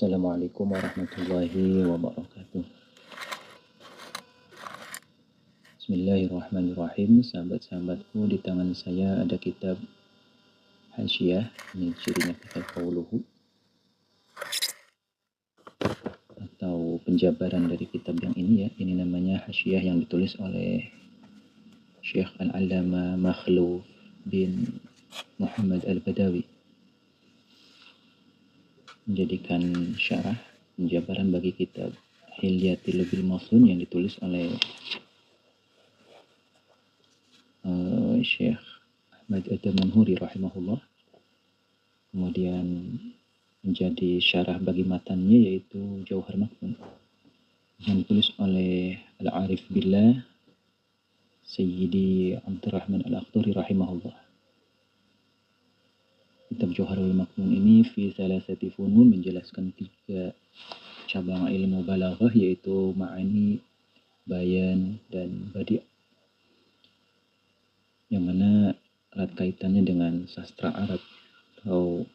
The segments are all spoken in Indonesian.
Assalamualaikum warahmatullahi wabarakatuh. Bismillahirrahmanirrahim. Sahabat-sahabatku, di tangan saya ada kitab Hasyiah. Ini cirinya kitab qauluhu atau penjabaran dari kitab yang ini ya. Ini namanya Hasyiah yang ditulis oleh Syekh Al-Allama Makhluf bin Muhammad Al-Badawi. Menjadikan syarah penjabaran bagi kitab Hilyatul Bil Masun yang ditulis oleh Syekh Ahmad Ad-Damanhuri rahimahullah. Kemudian menjadi syarah bagi matannya yaitu Jauhar Maknun yang ditulis oleh Al-Arif Billah Sayyidi Abdurrahman Al-Akhdari rahimahullah. Kitab Jauharul Maknun ini fi thalathati funun, menjelaskan 3 cabang ilmu balaghah yaitu ma'ani, bayan, dan badi', yang mana erat kaitannya dengan sastra Arab. Atau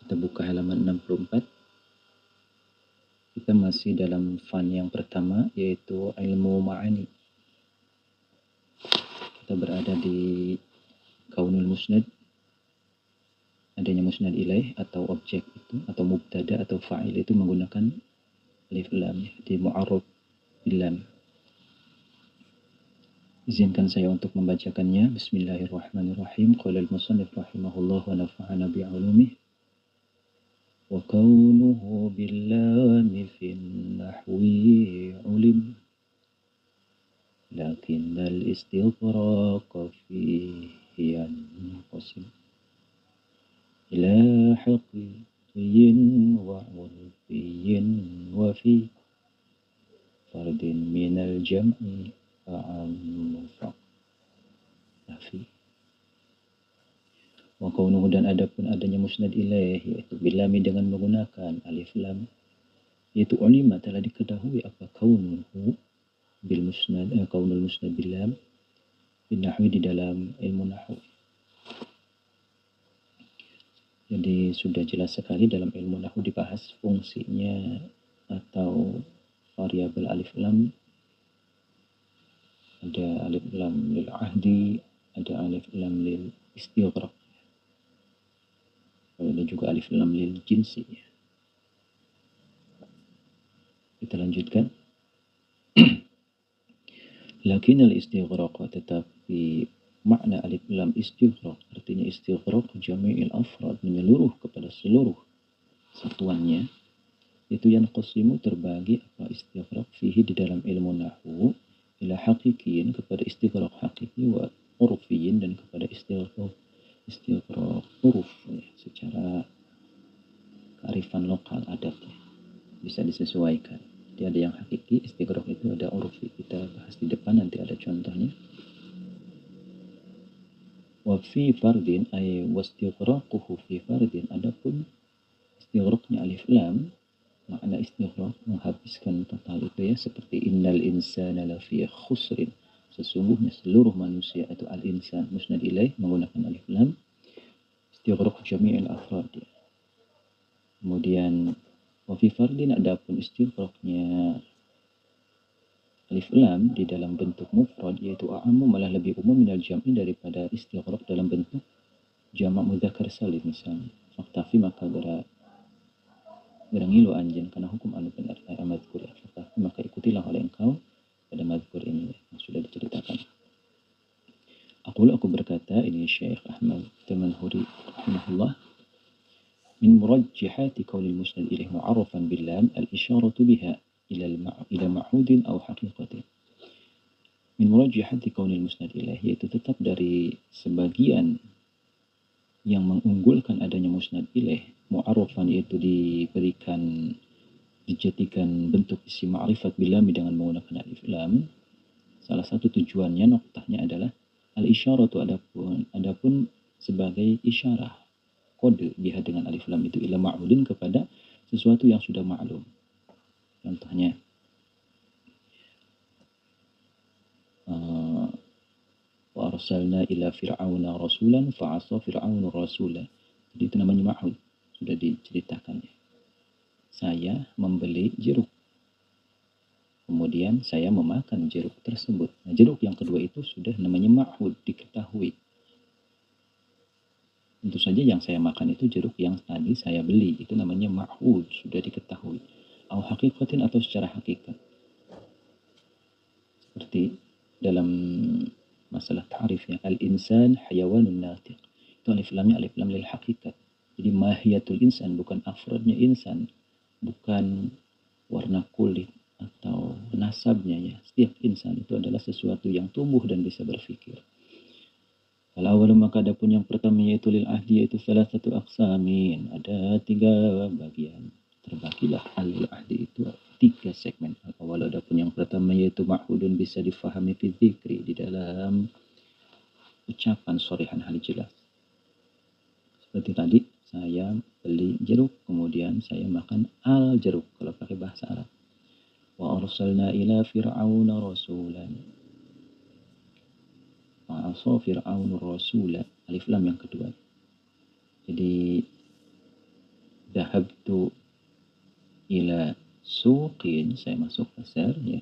kita buka halaman 64. Kita masih dalam fan yang pertama yaitu ilmu ma'ani. Kita berada di kaunul musnad, adanya musnad ilaih atau objek itu atau mubtada atau fa'il itu menggunakan alif lam di mu'arrab bil lam. Izinkan saya untuk membacakannya. Bismillahirrahmanirrahim. Qala al-musannif rahimahullah wa nafa'ana bi'ulumih. Wa kaunuhu billami fin nahwi ulim. Lakin al-istighraq fihi yanqasim ila haqiqiyyin wa urfiyyin wa fi fardin minal jam'i fa'amufaqafi. Wa kaunuhu, dan adapun adanya musnad ilaih yaitu bilami dengan menggunakan alif lam, yaitu ulima telah diketahui apa kaunuhu bil musnad, kaunul musnad bilam bin nahwi di dalam ilmu nahwu. Jadi sudah jelas sekali dalam ilmu nahwu dibahas fungsinya atau variabel alif lam. Ada alif lam lil ahdi, ada alif lam lil istighraq, ada juga alif lam lil jinsi. Kita lanjutkan. Lakin al-istighraq, tetapi makna alif lam istighraq artinya istighraq jami'il afrad, menyeluruh kepada seluruh satuannya. Itu yang qasimu, terbagi apa istighraq fihi di dalam ilmu nahwu, ila haqiqiyin, kepada istighraq hakiki, wa urfiyin, dan kepada istighraq uruf ya, secara kearifan lokal adatnya bisa disesuaikan. Jadi ada yang hakiki istighraq itu, ada urfi, kita bahas di depan nanti ada contohnya. Wa fi fardin ay wastighraquhu fi fardin, adapun istighraqnya alif lam, makna istighraq menghabiskan total itu ya, seperti innal insana lafi khusrin, sesungguhnya seluruh manusia atau al-insan musnad ilaih menggunakan alif lam, istighraq jami'il afrad ya. Kemudian wa fi fardin, adapun istighraqnya alif lam di dalam bentuk mufrad yaitu a'ammu, malah lebih umum minal jam'i, daripada istighraq dalam bentuk jamak mudzakkar salim misalnya. Faktafi, maka gerangilu anjen karena hukum anu benar amadzkur ya. Faktafi, maka ikutilah oleh engkau pada madzkur ini yang sudah diceritakan. Aku berkata, ini Syekh Ahmad Damanhuri rahimahullah, min murajjihati kaunil musnad ilaih mu'arrafan bil lam al-isyaratu biha ila ma'hudin aw haqiqatin. Min murajjihati kaunil musnad ilaih, yaitu tetap dari sebagian yang mengunggulkan adanya musnad ilaih, mu'arrafan yaitu dijadikan bentuk isim ma'rifat bilami dengan menggunakan alif lam. Salah satu tujuannya, noktahnya adalah al-isyaratu, adapun sebagai isyarah, kode biha dengan alif lam itu, ila ma'ulin, kepada sesuatu yang sudah maklum. Contohnya wa arsalna ila fir'auna rasulan fa'asa fir'aunu rasula. Jadi itu namanya ma'hud, sudah diceritakan ya. Saya membeli jeruk. Kemudian saya memakan jeruk tersebut. Nah, jeruk yang kedua itu sudah namanya ma'hud, diketahui. Tentu saja yang saya makan itu jeruk yang tadi saya beli. Itu namanya ma'hud, sudah diketahui. Au hakikatin atau secara hakikat. Seperti dalam masalah ta'rifnya. Al-insan hayawanun natiq. Itu alif lamnya alif lam lil hakikat. Jadi mahiyatul insan, bukan afrodnya insan. Bukan warna kulit atau nasabnya ya. Setiap insan itu adalah sesuatu yang tumbuh dan bisa berpikir. Kalau awal maka ada pun yang pertama yaitu lil ahdi yaitu salah satu aksamin. Ada 3 bagian. Terbagilah al ahdi itu 3 segmen. Awal ada pun yang pertama yaitu ma'hudun bisa difahami fi dzikri di dalam ucapan shorihan hal jelas. Seperti tadi saya beli jeruk kemudian saya makan al jeruk kalau pakai bahasa Arab. Wa arsalna ila fir'auna rasulan. Wa asa fir'aunu rasulan. Alif lam yang kedua. Jadi dahabtu ila suqin, saya masuk pasar ya.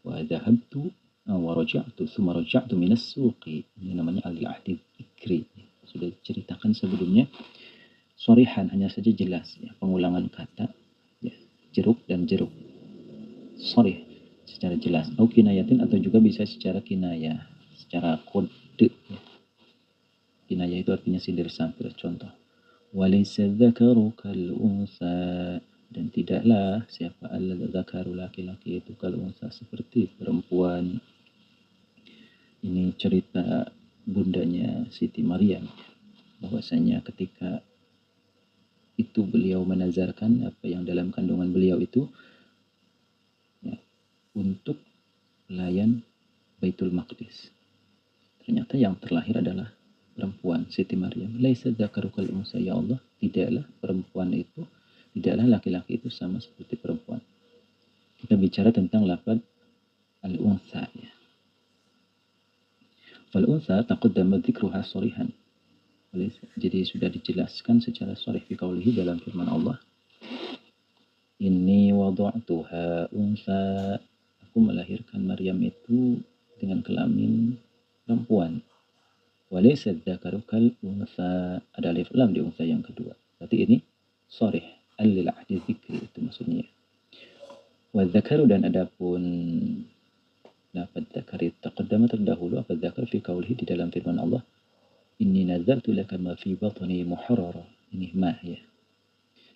Wa dahabtu wa raja'tu thumma raja'tu minas suqi. Ini namanya al-ahdi dzikri. Sudah diceritakan sebelumnya. Shorihan hanya saja jelas ya, pengulangan kata ya, jeruk dan jeruk. Sorry, secara jelas. Atau kinayatin atau juga bisa secara kinayah, secara kode. Ya. Kinayah itu artinya sindir sampir. Contoh. Walaysa dzakaru kal unsa. Dan tidaklah siapa al-dzakaru laki-laki itu kal unsa seperti perempuan. Ini cerita bundanya Siti Maryam. Bahwasanya ketika itu beliau menazarkan apa yang dalam kandungan beliau itu ya, untuk pelayan Baitul Maqdis. Ternyata yang terlahir adalah perempuan Siti Maryam. Laisa dzakaru kal unsa, ya Allah, tidaklah perempuan itu, tidaklah laki-laki itu sama seperti perempuan. Kita bicara tentang lafaz al-unsa ya. Wal unsa taqaddama dzikruha sharihan. Jadi sudah dijelaskan secara sharih fi qaulihi dalam firman Allah. Inni wada'tuha unsa. Aku melahirkan Maryam itu dengan kelamin perempuan. Walaysa dzakaru kal unsa. Ada alif lam di unsa yang kedua. Berarti ini sharih al-lil ahdi dzikri itu maksudnya. Wa dzakaru dan adapun lafaz dzakar taqaddama terdahulu apa dzakar fi qaulihi di dalam firman Allah. Inni nazartu laka ma fi batni muharrara. Ini ma ya.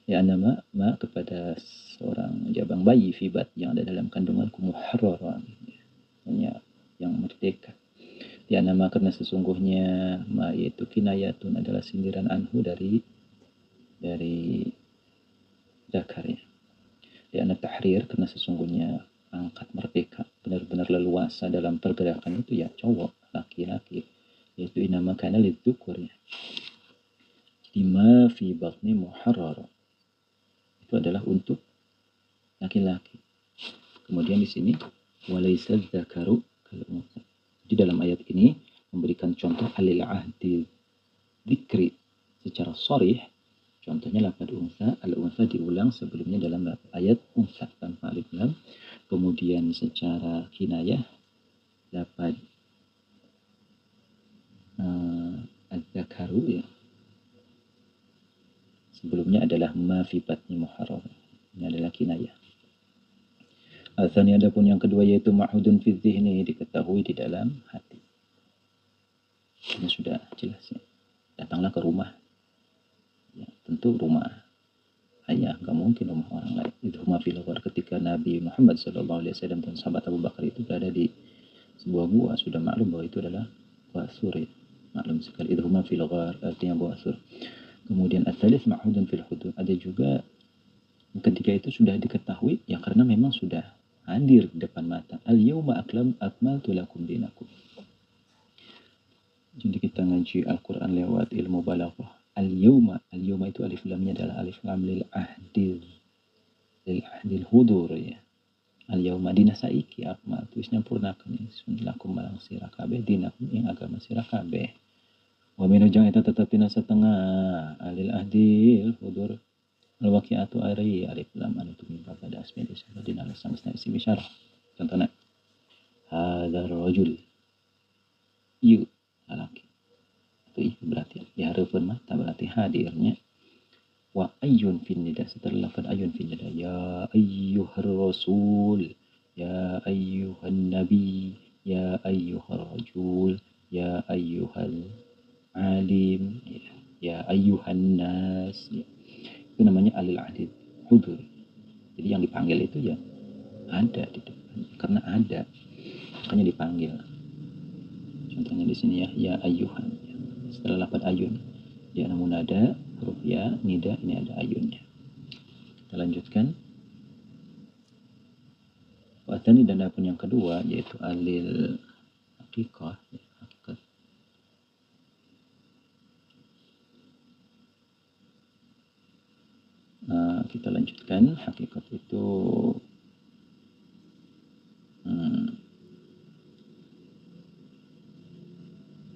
Ya nama ma kepada seorang jabang bayi fibat yang ada dalam kandunganku muharraran, yang merdeka. Ya nama karena sesungguhnya ma yaitu kinayatun adalah sindiran anhu dari zakar ya. Ya tahrir karena sesungguhnya angkat merdeka benar-benar leluasa dalam pergerakan itu ya cowok laki-laki yaitu inama kana lidzukur ya. Lima fi batni muharraran. Itu adalah untuk laki-laki. Kemudian di sini walaysa dzakaru kal unsa. Di dalam ayat ini memberikan contoh alil ahdi dzikri secara sharih. Contohnya lafaz unsa, al-unsa diulang sebelumnya dalam ayat unsa tanpa alif lam. Kemudian secara kinayah lafaz az-zakaru ya. Sebelumnya adalah ma fi batni muharrar. Ini adalah kinayah. Al-thani adapun yang kedua yaitu ma'hudun fi dzihni, diketahui di dalam hati. Ini sudah jelas ya. Datanglah ke rumah. Ya, tentu rumah ayah, nggak mungkin rumah orang lain. Itu rumah filogar ketika Nabi Muhammad SAW dan sahabat Abu Bakar itu berada di sebuah gua, sudah maklum bahwa itu adalah gua Sur ya. Maklum sekali itu rumah filogar artinya gua Sur. Kemudian at-thalits ma'hudun fil hudud. Ada juga ketika itu sudah diketahui ya karena memang sudah hadir di depan mata. Al-yawma akmaltu lakum dinakum. Jadi kita ngaji Al-Quran lewat ilmu balaghah. Al-yawma itu alif lamnya adalah alif lam lil ahdil hudur ya. Al-yawma dina saiki akmaltu wis nyampurnakeun lakum marang sira kabeh dinakum ing agama sira kabeh. Wa minujang eta tetepina setengah alil ahdil hudur al-waqi'atu ari alif lam anu tumimpa pada asmi isyarah dina sanesna isim isyarah. Contohna hadzal rajul ieu lalaki. Itu ieu berarti dihareupeun mah tah berarti hadirnya wa ayyun fin nida setelah lafaz ayyun fin nida ya ayyuhar rasul ya ayyuhan nabi ya ayyuhar rajul ya ayyuhal alim ya ayyuhan nas ya. Itu namanya alil ahdid hudur. Jadi yang dipanggil itu ya ada di depan karena ada makanya dipanggil. Contohnya di sini ya ayyuhan ya. Setelah lafaz ayyun ya namun ada huruf ya nida ini ada ayunnya. Kita lanjutkan. Watani dan adapun yang kedua yaitu alil haqiqah ya, hakikat. Kita lanjutkan hakikat itu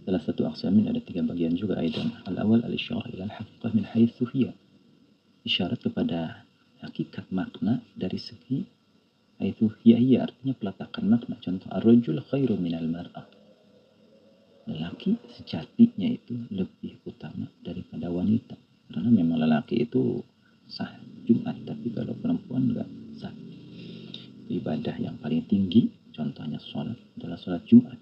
salah satu aksamin ada 3 bagian juga aidan. Al-awal al-isyarah ila al-haqiqah min haitsu hiya. Isyarat kepada hakikat makna dari segi haitsu hiya artinya peletakan makna. Contoh ar-rajul khairu minal mar'ah. Lelaki sejatinya itu lebih utama daripada wanita. Karena memang lelaki itu sah Jumat, tapi kalau perempuan enggak sah. Ibadah yang paling tinggi contohnya sholat adalah sholat Jumat.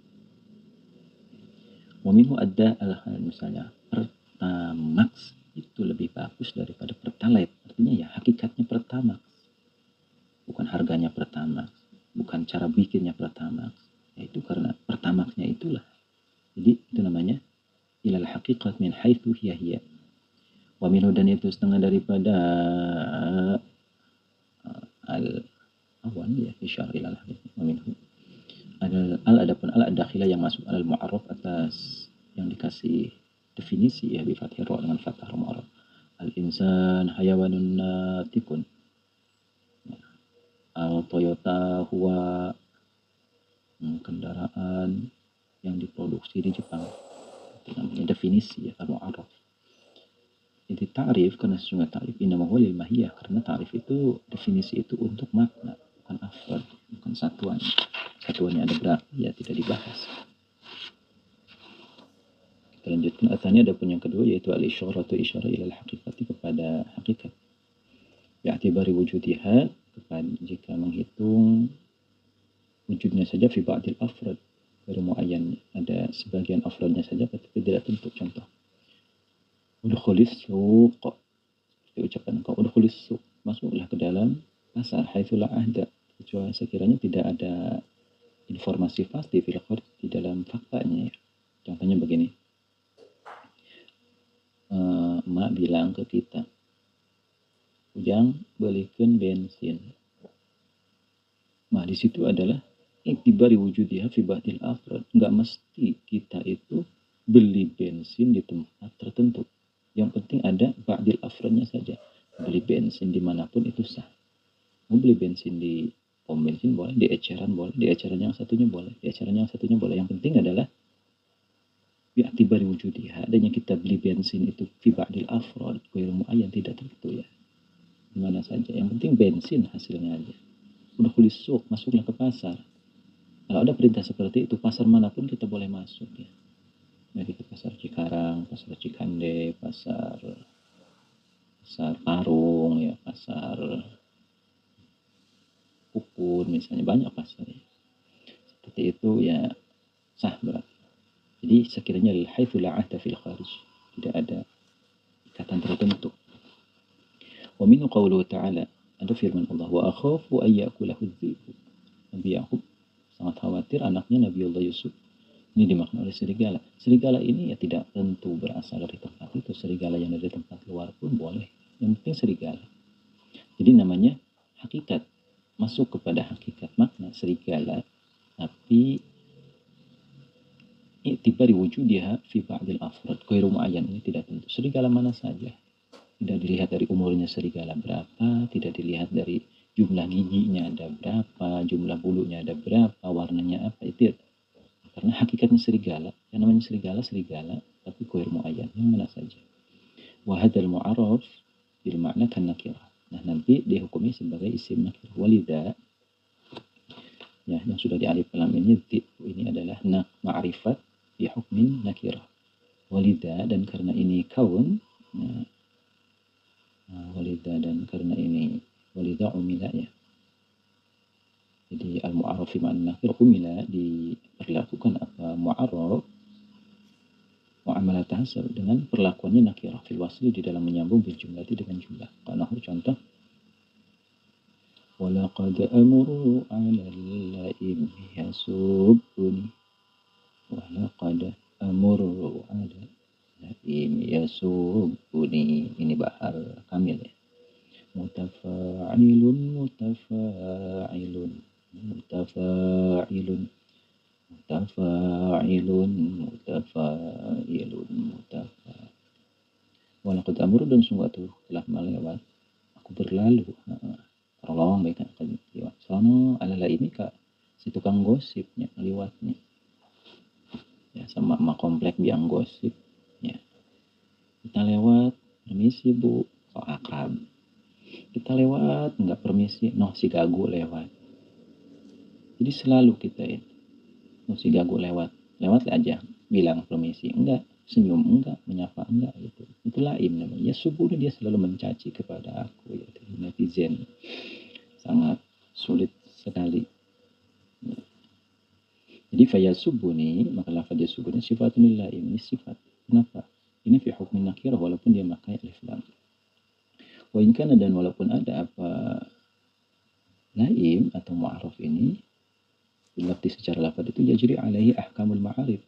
Waminhu ada al-hal misalnya pertamax itu lebih bagus daripada pertalite. Artinya ya hakikatnya pertamax. Bukan harganya pertamax, bukan cara bikinnya pertamax. Yaitu karena pertamaxnya itulah. Jadi itu namanya ilal haqiqat min haitsu hiya. Wa minhu dan itu setengah daripada al-awan ya isyarah ilal haqiqat wa minhu adapun al-dakhilah yang masuk al mu'arraf atas yang dikasih definisi ya bi fathir ra dengan fathah mu'arraf. Al-insan hayawanun natikun. Toyota huwa kendaraan yang diproduksi di Jepang. Itu namanya definisi ya al-mu'arraf. Jadi ta'rif karena sesungguhnya ta'rif inama huwa lil mahiyah karena ta'rif itu definisi itu untuk makna bukan afrad bukan satuan. Satuannya ada berapa ya tidak dibahas. Kita lanjutkan asalnya ada pun yang kedua yaitu al-isyarah atau isyarah ilal haqiqati kepada hakikat. Bi'atibari wujudiha kepada jika menghitung wujudnya saja fi ba'dil afrad baru muayyan ada sebagian afradnya saja tetapi tidak tentu. Contoh udkhulis suq diucapkan kau udkhulis suq masuklah ke dalam pasar haitsu la ahda kecuali sekiranya tidak ada informasi pasti fil kharij di dalam faktanya. Contohnya begini. Mak bilang ke kita, Ujang belikan bensin. Nah di situ adalah iktibari wujudiha fi ba'dil afrad. Enggak mesti kita itu beli bensin di tempat tertentu. Yang penting ada ba'dil afradnya saja. Beli bensin dimanapun itu sah. Mau beli bensin di pom bensin boleh, di eceran boleh, di eceran yang satunya boleh, di eceran yang satunya boleh. Yang penting adalah bi'atibari wujudiha. Adanya kita beli bensin itu fi ba'dil afrad. Ghairu muayyan tidak tentu ya. Dimana saja. Yang penting bensin hasilnya aja. Udah kulis suq, masuklah ke pasar. Kalau ada perintah seperti itu, pasar manapun kita boleh masuk ya. Dari ke pasar Cikarang, pasar Cikande, pasar Parung, ya pasar Ukun, misalnya banyak pasar. Ya. Seperti itu ya sah berarti. Jadi sekiranya lil haitsu la ahda fil kharij, tidak ada ikatan tertentu. Wa minhu qauluhu ta'ala, ada firman Allah wa akhafu ay ya'kulahu adh-dhi'b. Nabi Yakub sangat khawatir anaknya Nabiullah Yusuf ini dimakan oleh serigala. Serigala ini ya tidak tentu berasal dari tempat itu. Serigala yang dari tempat luar pun boleh. Yang penting serigala. Jadi namanya hakikat. Masuk kepada hakikat makna serigala. Tapi i'tibari wujudiha fi ba'dil afrad. Ghairu muayyan ini tidak tentu. Serigala mana saja. Tidak dilihat dari umurnya serigala berapa. Tidak dilihat dari jumlah giginya ada berapa. Jumlah bulunya ada berapa. Warnanya apa. Itu karena hakikatnya serigala, yang namanya serigala, tapi ghair muayyan, yang mana saja. Wa hadzal mu'arraf bil makna kan nakirah. Nah, nanti dihukumi sebagai isim nakirah. Walidha, ya, yang sudah di alif lam ini adalah ma'rifat bi hukmin nakirah. Walidha, dan karena ini kaun, walidha, dan karena ini walidha umila, ya. Jadi al-mu'arraf fi ma'na nakirah umila, diperlakukan apa mu'arraf mu'amalah tahasal dengan perlakuannya nakirah fil wasli, di dalam menyambung bil jumlati dengan jumlah. Karena contoh, walaqad amru 'alal la'im yasubbuni, walaqad amru 'alal la'im yasubbuni, ini bahar kamil, ya. Mutafa'ilun mutafa'ilun mutafa'ilun mutafa'ilun mutafa'ilun mutafa'ilun. Walaqad amru, dan sungguh tuh telah melewat aku berlalu, terlawang baik akan lewat sono alala ini kak si tukang gosipnya lewatnya, ya, sama komplek biang gosip, ya. Kita lewat, permisi bu, so akrab. Kita lewat nggak permisi, no si gagu lewat. Jadi selalu kita itu, no si gagu lewat aja bilang permisi, enggak, senyum enggak, menyapa enggak, gitu. Itu laim namanya. Ya subuh dia selalu mencaci kepada aku, ya, netizen. Sangat sulit sekali. Ya. Jadi fayasubuni, maka lafaz yasubuni sifatun laim, ini sifat. Kenapa? Ini fi hukmin nakirah, walaupun dia memakai alif lam. Wa in kana, dan walaupun ada apa laim atau mu'arraf ini berarti secara lafaz itu yajri alaihi ahkamul ma'arif,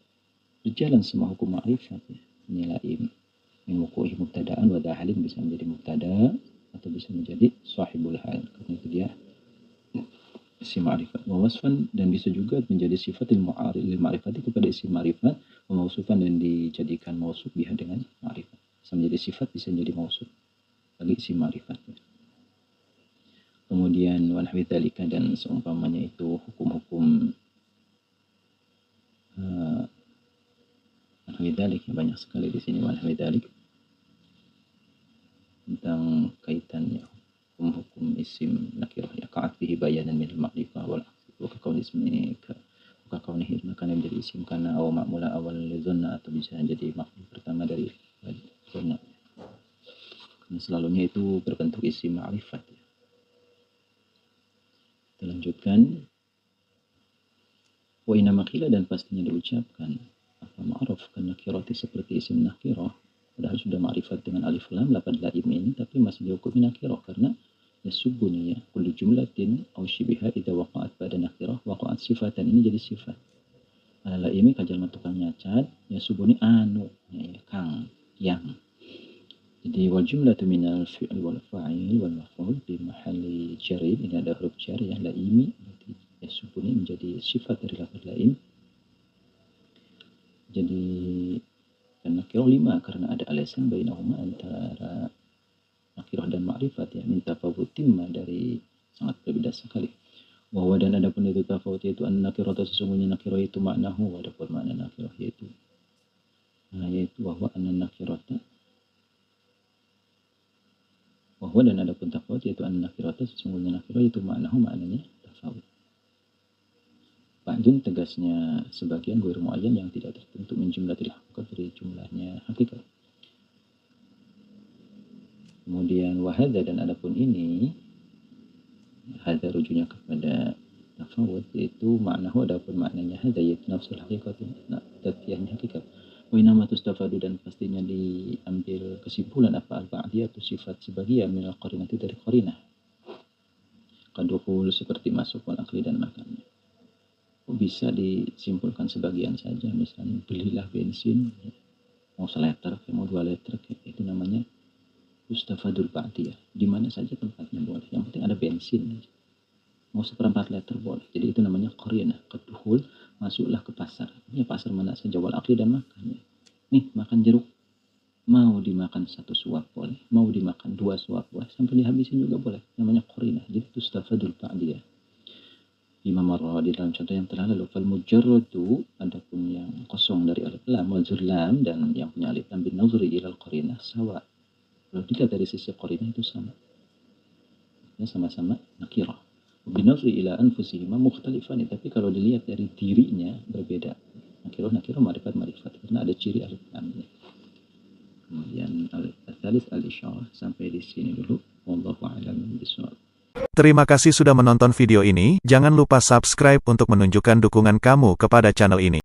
berjalan semua hukum ma'rifat, ya. Ini laim min wuqu'i mubtada'an wa halin, bisa menjadi mubtada atau bisa menjadi sahibul hal, karena itu dia isim ma'rifat. Wa wasfan, dan bisa juga menjadi sifat lil ma'rifati, kepada isim ma'rifat, wa mausufan, dan dijadikan mausuf biha dengan ma'rifat. Bisa menjadi sifat, bisa menjadi mausuf bagi isim ma'rifat. Kemudian wa nahwi dzalika, dan seumpamanya itu hukum-hukum nahwi dzalik, banyak sekali di sini wa nahwi dzalik tentang kaitannya hukum isim nakirah, ya, ka'atfihi bayanan min al-ma'rifah wal aksi, wa kaqauli ismi ka kaunihi, maka menjadi isim kana aw ma'mula awal dzanna, atau bisa jadi maf'ul pertama dari dzanna. Karena selalunya itu berbentuk isim ma'rifat, ya. Kita lanjutkan. Wa inna maqila, dan pastinya diucapkan apa ma'ruf kan nakirati, seperti isim nakirah, padahal sudah ma'rifat dengan alif lam lafaz laim ini, tapi masih dihukumi nakirah karena yasubuni, ya, kullu jumlatin aw shibiha idza waqa'at pada nakirah waqa'at sifatan, ini jadi sifat. Alala ini kajalma tukang nyacat, yasubuni anu, ya, kang, yang. Jadi wal jumlatu minal fi'il wal fa'il wal maf'ul di mahalli jarin, ini ada huruf jar, ya, laimi, berarti yasubuni menjadi sifat dari lafaz laim. Jadi karena nakirah 5, karena ada alasan bainahuma, antara nakirah dan ma'rifat, ya, min tafawutimma, dari sangat berbeda sekali. Wahwa, dan adapun itu tafawut, yaitu an nakirah, sesungguhnya nakirah itu maknahu, adapun makna nakirah yaitu wahwa an nakirah, wahwa, dan adapun tafawut, yaitu an nakirah, sesungguhnya nakirah itu maknahu, maknanya tafawut. Ba'dun, tegasnya sebagian, ghair muayyan, yang tidak tertentu, min jumlatil haqiqat, dari jumlahnya hakikat. Kemudian wahada, dan adapun ini, hadza rujuknya kepada tafawut, yaitu maknahu, adapun maknanya hadza, yaitu nafsul hakikat, tafiyahnya hakikat. Wa inama tustafadu, dan pastinya diambil kesimpulan apa al-ba'diyatu, sifat sebagian, minal qarinati, dari qarinah. Kadukhul, seperti masuk, wal akli, dan makannya. Bisa disimpulkan sebagian saja, misalnya belilah bensin, mau 1 liter, mau 2 liter, itu namanya Ustafadul Ba'diyah. Di mana saja tempatnya boleh. Yang penting ada bensin. Mau 1/4 liter boleh. Jadi itu namanya qarinah. Keduhul, masuklah ke pasar. Ini pasar mana saja, wal akli, dan makannya. Nih, makan jeruk. Mau dimakan 1 suap boleh. Mau dimakan 2 suap boleh. Sampai dihabisin juga boleh. Namanya qarinah. Jadi Ustafadul Ba'diyah. Imam Marra di dalam contoh yang telah lalu, fal mujarradu, adapun yang kosong dari alif lam wal lam dan yang punya alif lam bin nazri ilal qarinah sawa. Kalau dilihat dari sisi qarinah itu sama. Ya, sama-sama nakirah. Bin nazri ila anfusihima mukhtalifan, tapi kalau dilihat dari dirinya berbeda. Nakirah ma'rifat karena ada ciri alif lamnya. Kemudian al-thalits al-isyarah, sampai di sini dulu. Wallahu a'lam bishawab. Terima kasih sudah menonton video ini. Jangan lupa subscribe untuk menunjukkan dukungan kamu kepada channel ini.